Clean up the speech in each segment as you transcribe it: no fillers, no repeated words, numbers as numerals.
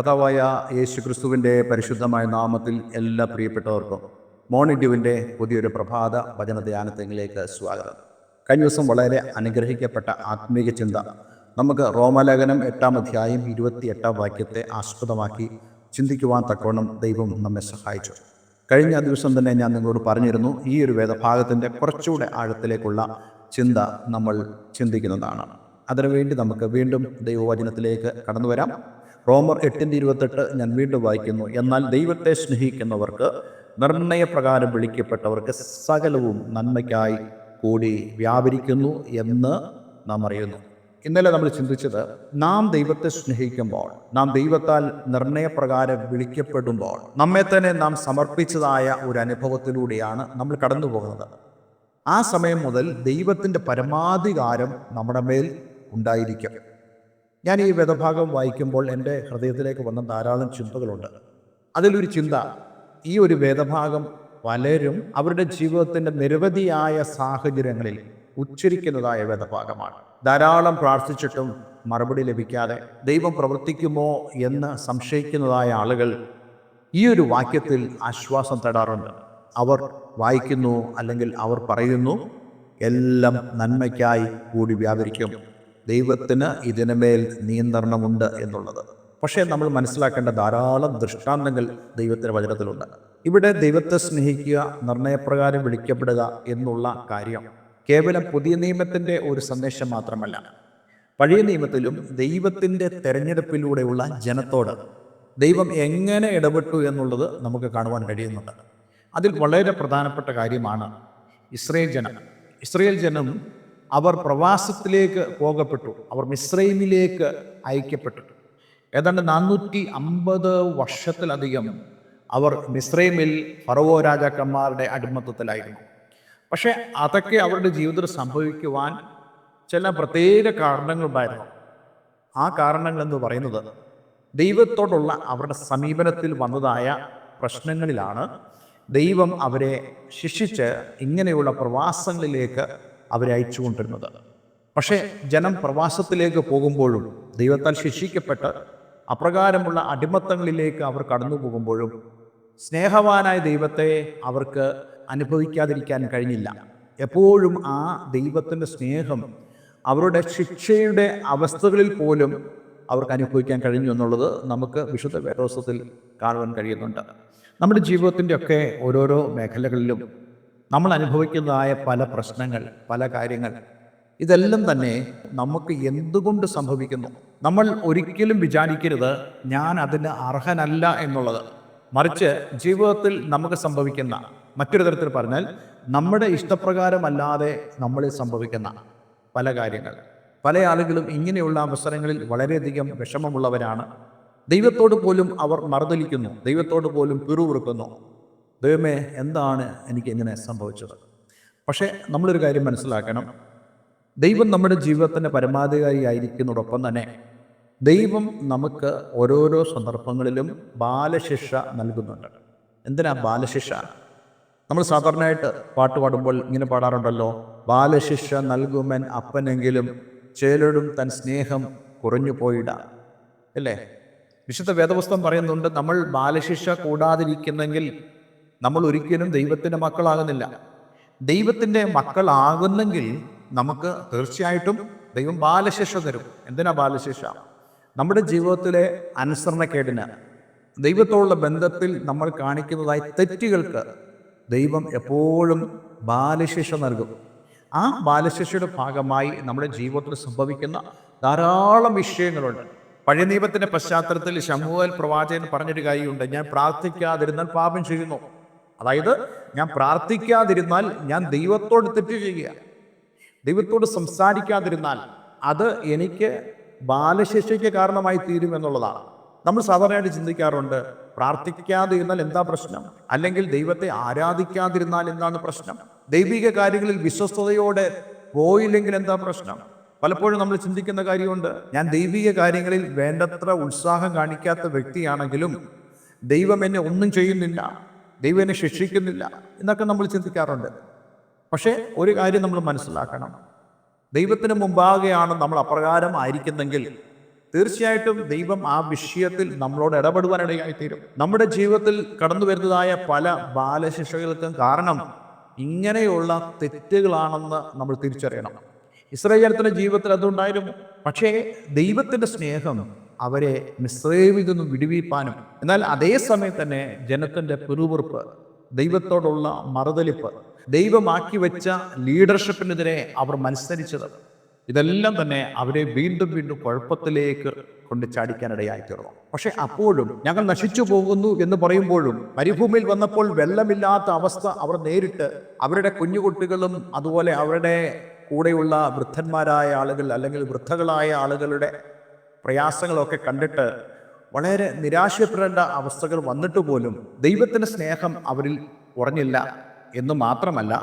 കർത്താവായ യേശു ക്രിസ്തുവിൻ്റെ പരിശുദ്ധമായ നാമത്തിൽ എല്ലാ പ്രിയപ്പെട്ടവർക്കും മോർണിംഗ് ഡ്യൂവിൻ്റെ പുതിയൊരു പ്രഭാത വചന ധ്യാനത്തിലേക്ക് സ്വാഗതം. കഴിഞ്ഞ ദിവസം വളരെ അനുഗ്രഹിക്കപ്പെട്ട ആത്മീയ ചിന്ത നമുക്ക് റോമാലേഖനം 8-ാം അധ്യായം 28-ാം വാക്യത്തെ ആസ്പദമാക്കി ചിന്തിക്കുവാൻ തക്കവണ്ണം ദൈവം നമ്മെ സഹായിച്ചു. കഴിഞ്ഞ ദിവസം തന്നെ ഞാൻ നിങ്ങളോട് പറഞ്ഞിരുന്നു, ഈ ഒരു വേദഭാഗത്തിൻ്റെ കുറച്ചുകൂടെ ആഴത്തിലേക്കുള്ള ചിന്ത നമ്മൾ ചിന്തിക്കുന്നതാണ്. അതിനുവേണ്ടി നമുക്ക് വീണ്ടും ദൈവവചനത്തിലേക്ക് കടന്നു വരാം. റോമർ 8:28 ഞാൻ വീണ്ടും വായിക്കുന്നു. എന്നാൽ ദൈവത്തെ സ്നേഹിക്കുന്നവർക്ക് നിർണയപ്രകാരം വിളിക്കപ്പെട്ടവർക്ക് സകലവും നന്മയ്ക്കായി കൂടി വ്യാപരിക്കുന്നു എന്ന് നാം അറിയുന്നു. ഇന്നലെ നമ്മൾ ചിന്തിച്ചത്, നാം ദൈവത്തെ സ്നേഹിക്കുമ്പോൾ, നാം ദൈവത്താൽ നിർണയപ്രകാരം വിളിക്കപ്പെടുമ്പോൾ നമ്മെ തന്നെ നാം സമർപ്പിച്ചതായ ഒരു അനുഭവത്തിലൂടെയാണ് നമ്മൾ കടന്നു പോകുന്നത്. ആ സമയം മുതൽ ദൈവത്തിൻ്റെ പരമാധികാരം നമ്മുടെ മേൽ ഉണ്ടായിരിക്കും. ഞാൻ ഈ വേദഭാഗം വായിക്കുമ്പോൾ എൻ്റെ ഹൃദയത്തിലേക്ക് വന്ന ധാരാളം ചിന്തകളുണ്ട്. അതിലൊരു ചിന്ത, ഈ ഒരു വേദഭാഗം പലരും അവരുടെ ജീവിതത്തിൻ്റെ നിരവധിയായ സാഹചര്യങ്ങളിൽ ഉച്ചരിക്കുന്നതായ വേദഭാഗമാണ്. ധാരാളം പ്രാർത്ഥിച്ചിട്ടും മറുപടി ലഭിക്കാതെ ദൈവം പ്രവർത്തിക്കുമോ എന്ന് സംശയിക്കുന്നതായ ആളുകൾ ഈ ഒരു വാക്യത്തിൽ ആശ്വാസം തേടാറുണ്ട്. അവർ വായിക്കുന്നു, അല്ലെങ്കിൽ അവർ പറയുന്നു, എല്ലാം നന്മയ്ക്കായി കൂടി വ്യാപരിക്കും, ദൈവത്തിന് ഇതിനുമേൽ നിയന്ത്രണമുണ്ട് എന്നുള്ളത്. പക്ഷേ നമ്മൾ മനസ്സിലാക്കേണ്ട ധാരാളം ദൃഷ്ടാന്തങ്ങൾ ദൈവത്തിൻ്റെ വചനത്തിലുണ്ട്. ഇവിടെ ദൈവത്തെ സ്നേഹിക്കുക, നിർണയപ്രകാരം വിളിക്കപ്പെടുക എന്നുള്ള കാര്യം കേവലം പുതിയ നിയമത്തിൻ്റെ ഒരു സന്ദേശം മാത്രമല്ല. പഴയ നിയമത്തിലും ദൈവത്തിൻ്റെ തെരഞ്ഞെടുപ്പിലൂടെയുള്ള ജനത്തോട് ദൈവം എങ്ങനെ ഇടപെട്ടു എന്നുള്ളത് നമുക്ക് കാണുവാൻ കഴിയുന്നുണ്ട്. അതിൽ വളരെ പ്രധാനപ്പെട്ട കാര്യമാണ് ഇസ്രയേൽ ജനം അവർ പ്രവാസത്തിലേക്ക് പോകപ്പെട്ടു. അവർ മിസ്രൈമിലേക്ക് അയക്കപ്പെട്ടു. ഏതാണ്ട് 450 വർഷത്തിലധികം അവർ മിസ്രൈമിൽ ഫറവോ രാജാക്കന്മാരുടെ അടിമത്തത്തിലായിരുന്നു. പക്ഷേ അതൊക്കെ അവരുടെ ജീവിതത്തിൽ സംഭവിക്കുവാൻ ചില പ്രത്യേക കാരണങ്ങളുണ്ടായിരുന്നു. ആ കാരണങ്ങൾ എന്ന് പറയുന്നത് ദൈവത്തോടുള്ള അവരുടെ സമീപനത്തിൽ വന്നതായ പ്രശ്നങ്ങളിലാണ് ദൈവം അവരെ ശിക്ഷിച്ച് ഇങ്ങനെയുള്ള പ്രവാസങ്ങളിലേക്ക് അവരെ അയച്ചുകൊണ്ടിരുന്നത്. പക്ഷേ ജനം പ്രവാസത്തിലേക്ക് പോകുമ്പോഴും, ദൈവത്താൽ ശിക്ഷിക്കപ്പെട്ട് അപ്രകാരമുള്ള അടിമത്തങ്ങളിലേക്ക് അവർ കടന്നു പോകുമ്പോഴും സ്നേഹവാനായ ദൈവത്തെ അവർക്ക് അനുഭവിക്കാതിരിക്കാൻ കഴിഞ്ഞില്ല. എപ്പോഴും ആ ദൈവത്തിൻ്റെ സ്നേഹം അവരുടെ ശിക്ഷയുടെ അവസ്ഥകളിൽ പോലും അവർക്ക് അനുഭവിക്കാൻ കഴിഞ്ഞു എന്നുള്ളത് നമുക്ക് വിശുദ്ധ വേദോസ്തവത്തിൽ കാണുവാൻ കഴിയുന്നുണ്ട്. നമ്മുടെ ജീവിതത്തിൻ്റെ ഒക്കെ ഓരോരോ മേഖലകളിലും നമ്മൾ അനുഭവിക്കുന്നതായ പല പ്രശ്നങ്ങൾ, പല കാര്യങ്ങൾ, ഇതെല്ലാം തന്നെ നമുക്ക് എന്തുകൊണ്ട് സംഭവിക്കുന്നു? നമ്മൾ ഒരിക്കലും വിചാരിക്കരുത് ഞാൻ അതിന് അർഹനല്ല എന്നുള്ളത്. മറിച്ച് ജീവിതത്തിൽ നമുക്ക് സംഭവിക്കുന്ന, മറ്റൊരു തരത്തിൽ പറഞ്ഞാൽ നമ്മുടെ ഇഷ്ടപ്രകാരമല്ലാതെ നമ്മളിൽ സംഭവിക്കുന്ന പല കാര്യങ്ങൾ, പല ആളുകളും ഇങ്ങനെയുള്ള അവസരങ്ങളിൽ വളരെയധികം വിഷമമുള്ളവരാണ്. ദൈവത്തോട് പോലും അവർ മറുതലിക്കുന്നു, ദൈവത്തോട് പോലും പിറുപിറുക്കുന്നു, ദൈവമേ എന്താണ് എനിക്ക് ഇങ്ങനെ സംഭവിച്ചത്? പക്ഷേ നമ്മളൊരു കാര്യം മനസ്സിലാക്കണം, ദൈവം നമ്മുടെ ജീവിതത്തിൻ്റെ പരമാധികാരി ആയിരിക്കുന്നതോടൊപ്പം തന്നെ ദൈവം നമുക്ക് ഓരോരോ സന്ദർഭങ്ങളിലും ബാലശിക്ഷ നൽകുന്നുണ്ട്. എന്തിനാ ബാലശിക്ഷ? നമ്മൾ സാധാരണയായിട്ട് പാട്ട് പാടുമ്പോൾ ഇങ്ങനെ പാടാറുണ്ടല്ലോ, ബാലശിക്ഷ നൽകുമൻ അപ്പനെങ്കിലും ചേലടും തൻ സ്നേഹം കുറഞ്ഞു പോയിടാ, അല്ലേ? വിശുദ്ധ വേദപുസ്തകം പറയുന്നുണ്ട്, നമ്മൾ ബാലശിക്ഷ കൂടാതിരിക്കുന്നെങ്കിൽ നമ്മൾ ഒരിക്കലും ദൈവത്തിൻ്റെ മക്കളാകുന്നില്ല. ദൈവത്തിൻ്റെ മക്കളാകുന്നെങ്കിൽ നമുക്ക് തീർച്ചയായിട്ടും ദൈവം ബാലശിക്ഷ തരും. എന്തിനാ ബാലശിക്ഷ? നമ്മുടെ ജീവിതത്തിലെ അനുസരണക്കേടിന്, ദൈവത്തോടുള്ള ബന്ധത്തിൽ നമ്മൾ കാണിക്കുന്നതായ തെറ്റുകൾക്ക് ദൈവം എപ്പോഴും ബാലശിക്ഷ നൽകും. ആ ബാലശിക്ഷയുടെ ഭാഗമായി നമ്മുടെ ജീവിതത്തിൽ സംഭവിക്കുന്ന ധാരാളം വിഷയങ്ങളുണ്ട്. പഴയ നിയമത്തിൻ്റെ പശ്ചാത്തലത്തിൽ ശമൂവേൽ പ്രവാചകൻ പറഞ്ഞൊരു കാര്യമുണ്ട്, ഞാൻ പ്രാർത്ഥിക്കാതിരുന്നാൽ പാപം ചെയ്യുന്നു. അതായത് ഞാൻ പ്രാർത്ഥിക്കാതിരുന്നാൽ ഞാൻ ദൈവത്തോട് തെറ്റ് ചെയ്യുക, ദൈവത്തോട് സംസാരിക്കാതിരുന്നാൽ അത് എനിക്ക് ബാലശിക്ഷയ്ക്ക് കാരണമായി തീരുമെന്നുള്ളതാണ്. നമ്മൾ സാധാരണയായിട്ട് ചിന്തിക്കാറുണ്ട്, പ്രാർത്ഥിക്കാതിരുന്നാൽ എന്താ പ്രശ്നം, അല്ലെങ്കിൽ ദൈവത്തെ ആരാധിക്കാതിരുന്നാൽ എന്താണ് പ്രശ്നം, ദൈവിക കാര്യങ്ങളിൽ വിശ്വസ്തയോടെ പോയില്ലെങ്കിൽ എന്താ പ്രശ്നം? പലപ്പോഴും നമ്മൾ ചിന്തിക്കുന്ന കാര്യമുണ്ട്, ഞാൻ ദൈവിക കാര്യങ്ങളിൽ വേണ്ടത്ര ഉത്സാഹം കാണിക്കാത്ത വ്യക്തിയാണെങ്കിലും ദൈവം എന്നെ ഒന്നും ചെയ്യുന്നില്ല, ദൈവം എന്നെ ശിക്ഷിക്കുന്നില്ല എന്നൊക്കെ നമ്മൾ ചിന്തിക്കാറുണ്ട്. പക്ഷേ ഒരു കാര്യം നമ്മൾ മനസ്സിലാക്കണം, ദൈവത്തിന് മുമ്പാകെയാണ് നമ്മൾ അപ്രകാരം ആയിരിക്കുന്നെങ്കിൽ തീർച്ചയായിട്ടും ദൈവം ആ വിഷയത്തിൽ നമ്മളോട് ഇടപെടുവാനിടയായിത്തീരും. നമ്മുടെ ജീവിതത്തിൽ കടന്നു വരുന്നതായ പല ബാലശിക്ഷകൾക്കും കാരണം ഇങ്ങനെയുള്ള തെറ്റുകളാണെന്ന് നമ്മൾ തിരിച്ചറിയണം. ഇസ്രായേൽ ജനത്തിന്റെ ജീവിതത്തിൽ അതുണ്ടായിരുന്നു. പക്ഷേ ദൈവത്തിന്റെ സ്നേഹം അവരെ മിസ്രയീമിൽ നിന്നും വിടുവിപ്പാനും, എന്നാൽ അതേ സമയം തന്നെ ജനത്തിന്റെ പിറുപിറുപ്പ്, ദൈവത്തോടുള്ള മറുതലിപ്പ്, ദൈവമാക്കി വെച്ച ലീഡർഷിപ്പിനെതിരെ അവർ മത്സരിച്ചത്, ഇതെല്ലാം തന്നെ അവരെ വീണ്ടും വീണ്ടും കുഴപ്പത്തിലേക്ക് കൊണ്ട് ചാടിക്കാനിടയായി തീർന്നു. പക്ഷെ അപ്പോഴും ഞങ്ങൾ നശിച്ചു പോകുന്നു എന്ന് പറയുമ്പോഴും മരുഭൂമിയിൽ വന്നപ്പോൾ വെള്ളമില്ലാത്ത അവസ്ഥ അവർ നേരിട്ട് അവരുടെ കുഞ്ഞുകുട്ടികളും അതുപോലെ അവരുടെ കൂടെയുള്ള വൃദ്ധന്മാരായ ആളുകൾ അല്ലെങ്കിൽ വൃദ്ധകളായ ആളുകളുടെ പ്രയാസങ്ങളൊക്കെ കണ്ടിട്ട് വളരെ നിരാശപ്പെടേണ്ട അവസ്ഥകൾ വന്നിട്ട് പോലും ദൈവത്തിൻ്റെ സ്നേഹം അവരിൽ കുറഞ്ഞില്ല എന്ന് മാത്രമല്ല,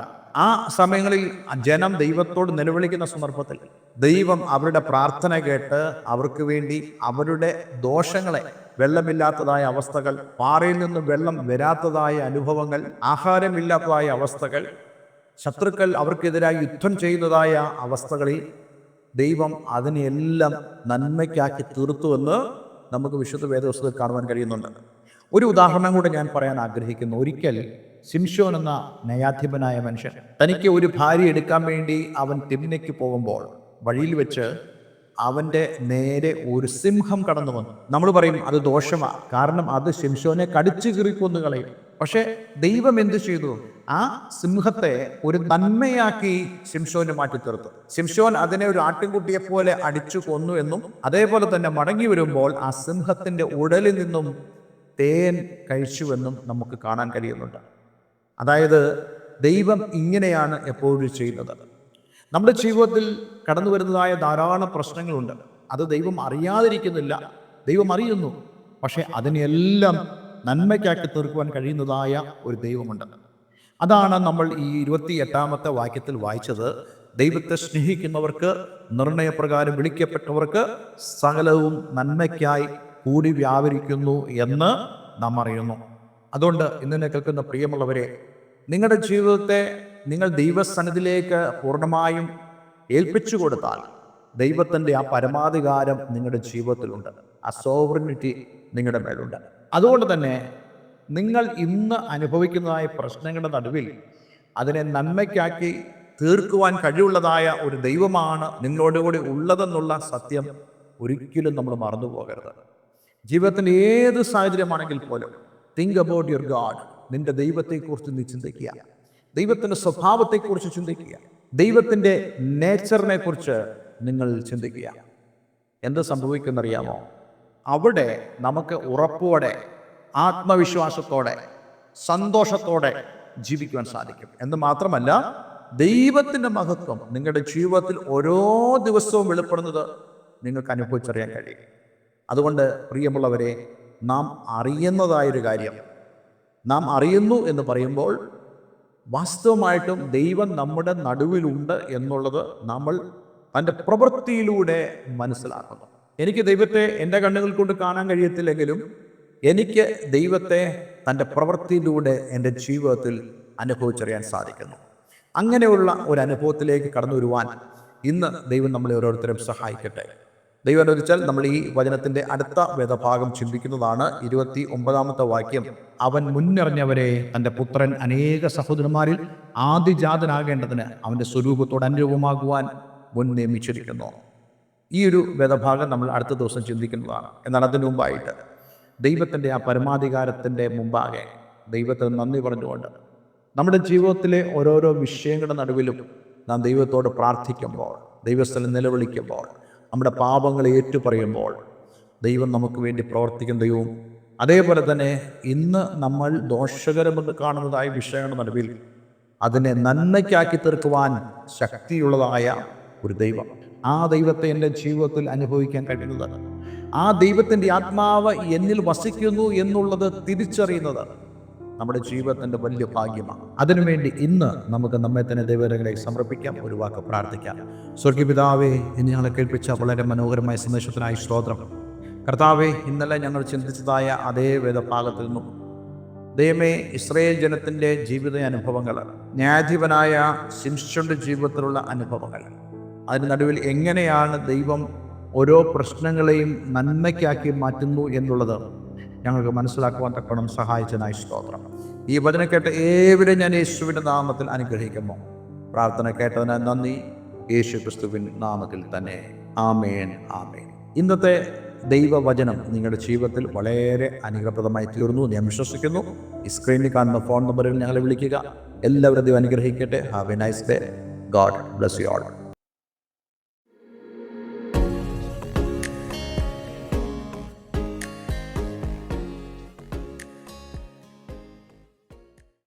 ആ സമയങ്ങളിൽ ജനം ദൈവത്തോട് നിലവിളിക്കുന്ന സന്ദർഭത്തിൽ ദൈവം അവരുടെ പ്രാർത്ഥന കേട്ട് അവർക്ക് വേണ്ടി അവരുടെ ദോഷങ്ങളെ, വെള്ളമില്ലാത്തതായ അവസ്ഥകൾ, പാറയിൽ നിന്ന് വെള്ളം വരാത്തതായ അനുഭവങ്ങൾ, ആഹാരമില്ലാത്തതായ അവസ്ഥകൾ, ശത്രുക്കൾ അവർക്കെതിരായി യുദ്ധം ചെയ്യുന്നതായ അവസ്ഥകളിൽ ദൈവം അതിനെല്ലാം നന്മയ്ക്കാക്കി തീർത്തുവെന്ന് നമുക്ക് വിശുദ്ധ വേദപുസ്തകത്തിൽ കാണുവാൻ കഴിയുന്നുണ്ട്. ഒരു ഉദാഹരണം കൂടെ ഞാൻ പറയാൻ ആഗ്രഹിക്കുന്നു. ഒരിക്കൽ ശിംശോൻ എന്ന ന്യായാധിപനായ മനുഷ്യൻ തനിക്ക് ഒരു ഭാര്യ എടുക്കാൻ വേണ്ടി അവൻ തിമ്നയ്ക്ക് പോകുമ്പോൾ വഴിയിൽ വെച്ച് അവൻ്റെ നേരെ ഒരു സിംഹം കടന്നു വന്നു. നമ്മൾ പറയും അത് ദോഷമാണ്, കാരണം അത് ശിംശോനെ കടിച്ചു കീറി കൊന്നു കളയും. പക്ഷെ ദൈവം എന്ത് ചെയ്തു? ആ സിംഹത്തെ ഒരു നന്മയാക്കി ശിംശോന് മാറ്റി തീർത്തു. ശിംശോൻ അതിനെ ഒരു ആട്ടിൻകുട്ടിയെ പോലെ അടിച്ചു കൊന്നു എന്നും, അതേപോലെ തന്നെ മടങ്ങി വരുമ്പോൾ ആ സിംഹത്തിന്റെ ഉടലിൽ നിന്നും തേൻ കഴിച്ചുവെന്നും നമുക്ക് കാണാൻ കഴിയുന്നുണ്ട്. അതായത് ദൈവം ഇങ്ങനെയാണ് എപ്പോഴും ചെയ്യുന്നത്. നമ്മുടെ ജീവിതത്തിൽ കടന്നു വരുന്നതായ ധാരാളം പ്രശ്നങ്ങളുണ്ട്. അത് ദൈവം അറിയാതിരിക്കുന്നില്ല, ദൈവം അറിയുന്നു. പക്ഷെ അതിനെല്ലാം നന്മയ്ക്കാക്കി തീർക്കുവാൻ കഴിയുന്നതായ ഒരു ദൈവമുണ്ട്. അതാണ് നമ്മൾ ഈ 28-ാമത്തെ വാക്യത്തിൽ വായിച്ചത്. ദൈവത്തെ സ്നേഹിക്കുന്നവർക്ക്, നിർണയപ്രകാരം വിളിക്കപ്പെട്ടവർക്ക് സകലവും നന്മയ്ക്കായി കൂടി വ്യാപരിക്കുന്നു എന്ന് നാം അറിയുന്നു. അതുകൊണ്ട് ഇന്നെ കേൾക്കുന്ന പ്രിയമുള്ളവരെ, നിങ്ങളുടെ ജീവിതത്തെ നിങ്ങൾ ദൈവസന്നിധിയിലേക്ക് പൂർണ്ണമായും ഏൽപ്പിച്ചു കൊടുത്താൽ ദൈവത്തിൻ്റെ ആ പരമാധികാരം നിങ്ങളുടെ ജീവിതത്തിലുണ്ട്. ആ സോവറിനിറ്റി നിങ്ങളുടെ മേലുണ്ട്. അതുകൊണ്ട് തന്നെ നിങ്ങൾ ഇന്ന് അനുഭവിക്കുന്നതായ പ്രശ്നങ്ങളുടെ നടുവിൽ അതിനെ നന്മയ്ക്കാക്കി തീർക്കുവാൻ കഴിവുള്ളതായ ഒരു ദൈവമാണ് നിങ്ങളോടുകൂടി ഉള്ളതെന്നുള്ള സത്യം ഒരിക്കലും നമ്മൾ മറന്നു പോകരുത്. ജീവിതത്തിൻ്റെ ഏത് സാഹചര്യമാണെങ്കിൽ പോലും തിങ്ക് അബൌട്ട് യുവർ ഗാഡ്. നിന്റെ ദൈവത്തെക്കുറിച്ച് നീ ചിന്തിക്കുക, ദൈവത്തിൻ്റെ സ്വഭാവത്തെക്കുറിച്ച് ചിന്തിക്കുക, ദൈവത്തിൻ്റെ നേച്ചറിനെ കുറിച്ച് നിങ്ങൾ ചിന്തിക്കുക. എന്ത് സംഭവിക്കുന്നറിയാമോ? അവിടെ നമുക്ക് ഉറപ്പോടെ, ആത്മവിശ്വാസത്തോടെ, സന്തോഷത്തോടെ ജീവിക്കുവാൻ സാധിക്കും. എന്ന് മാത്രമല്ല, ദൈവത്തിൻ്റെ മഹത്വം നിങ്ങളുടെ ജീവിതത്തിൽ ഓരോ ദിവസവും വെളിപ്പെടുന്നത് നിങ്ങൾക്ക് അനുഭവിച്ചറിയാൻ കഴിയും. അതുകൊണ്ട് പ്രിയമുള്ളവരെ, നാം അറിയുന്നതായൊരു കാര്യം, നാം അറിയുന്നു എന്ന് പറയുമ്പോൾ വാസ്തവമായിട്ടും ദൈവം നമ്മുടെ നടുവിലുണ്ട് എന്നുള്ളത് നമ്മൾ തൻ്റെ പ്രവൃത്തിയിലൂടെ മനസ്സിലാക്കുന്നു. എനിക്ക് ദൈവത്തെ എൻ്റെ കണ്ണുകൾ കൊണ്ട് കാണാൻ കഴിയത്തില്ലെങ്കിലും എനിക്ക് ദൈവത്തെ തൻ്റെ പ്രവൃത്തിയിലൂടെ എൻ്റെ ജീവിതത്തിൽ അനുഭവിച്ചറിയാൻ സാധിക്കുന്നു. അങ്ങനെയുള്ള ഒരു അനുഭവത്തിലേക്ക് കടന്നു വരുവാൻ ഇന്ന് ദൈവം നമ്മളെ ഓരോരുത്തരും സഹായിക്കട്ടെ. ദൈവം അനുവദിച്ചാൽ നമ്മൾ ഈ വചനത്തിൻ്റെ അടുത്ത വേദഭാഗം ചിന്തിക്കുന്നതാണ്. 29-ാമത്തെ വാക്യം, അവൻ മുന്നറിഞ്ഞവരെ തൻ്റെ പുത്രൻ അനേക സഹോദരന്മാരിൽ ആദിജാതനാകേണ്ടതിന് അവൻ്റെ സ്വരൂപത്തോട് അനുരൂപമാകുവാൻ മുൻ നിയമിച്ചിരിക്കുന്നു. ഈ ഒരു വേദഭാഗം നമ്മൾ അടുത്ത ദിവസം ചിന്തിക്കുന്നതാണ്. എന്നാൽ അതിനു മുമ്പായിട്ട് ദൈവത്തിൻ്റെ ആ പരമാധികാരത്തിൻ്റെ മുമ്പാകെ ദൈവത്തിന് നന്ദി പറഞ്ഞുകൊണ്ട് നമ്മുടെ ജീവിതത്തിലെ ഓരോരോ വിഷയങ്ങളുടെ നടുവിലും നാം ദൈവത്തോട് പ്രാർത്ഥിക്കുമ്പോൾ, ദൈവസ്ഥലം നിലവിളിക്കുമ്പോൾ, നമ്മുടെ പാപങ്ങളെ ഏറ്റുപറയുമ്പോൾ ദൈവം നമുക്ക് വേണ്ടി പ്രവർത്തിക്കുന്ന ദൈവവും, അതേപോലെ തന്നെ ഇന്ന് നമ്മൾ ദോഷകരമെന്ന് കാണുന്നതായ വിഷയങ്ങളുടെ നടുവിൽ അതിനെ നന്മയ്ക്കാക്കി തീർക്കുവാൻ ശക്തിയുള്ളതായ ഒരു ദൈവം. ആ ദൈവത്തെ എൻ്റെ ജീവിതത്തിൽ അനുഭവിക്കാൻ കഴിയുന്നത്, ആ ദൈവത്തിൻ്റെ ആത്മാവ് എന്നിൽ വസിക്കുന്നു എന്നുള്ളത് തിരിച്ചറിയുന്നത് നമ്മുടെ ജീവിതത്തിൻ്റെ വലിയ ഭാഗ്യമാണ്. അതിനുവേണ്ടി ഇന്ന് നമുക്ക് നമ്മെ തന്നെ ദൈവങ്ങളിലേക്ക് സമർപ്പിക്കാം. ഒരു വാക്ക് പ്രാർത്ഥിക്കാം. സ്വർഗീയപിതാവേ, ഇന്ന് ഞങ്ങളെ കേൾപ്പിച്ച വളരെ മനോഹരമായ സന്ദേശത്തിനായി സ്തോത്രം. കർത്താവേ, ഇന്നലെ ഞങ്ങൾ ചിന്തിച്ചതായ അതേ വേദഭാഗത്തിൽ നിന്നും ദൈവമേ, ഇസ്രായേൽ ജനത്തിൻ്റെ ജീവിത അനുഭവങ്ങൾ, ന്യായാധിപനായ ശിംശോന്റെ ജീവിതത്തിലുള്ള അനുഭവങ്ങൾ, അതിന് നടുവിൽ എങ്ങനെയാണ് ദൈവം ഓരോ പ്രശ്നങ്ങളെയും നന്മയ്ക്കാക്കി മാറ്റുന്നു എന്നുള്ളത് ഞങ്ങൾക്ക് മനസ്സിലാക്കുവാൻ തക്കണം സഹായിച്ചതിനായി സ്തോത്രം. ഈ വചനം കേട്ട ഏവരും ഞാൻ യേശുവിൻ്റെ നാമത്തിൽ അനുഗ്രഹിക്കുന്നു. പ്രാർത്ഥന കേട്ടതിന് നന്ദി. യേശു ക്രിസ്തുവിൻ നാമത്തിൽ തന്നെ. ആമേൻ, ആമേൻ. ഇന്നത്തെ ദൈവവചനം നിങ്ങളുടെ ജീവിതത്തിൽ വളരെ അനുഗ്രഹപ്രദമായി തീർന്നു ഞാൻ വിശ്വസിക്കുന്നു. ഈ സ്ക്രീനിൽ കാണുന്ന ഫോൺ നമ്പറിൽ ഞങ്ങളെ വിളിക്കുക. എല്ലാവരും ദൈവം അനുഗ്രഹിക്കട്ടെ. Have A nice day. God bless you all.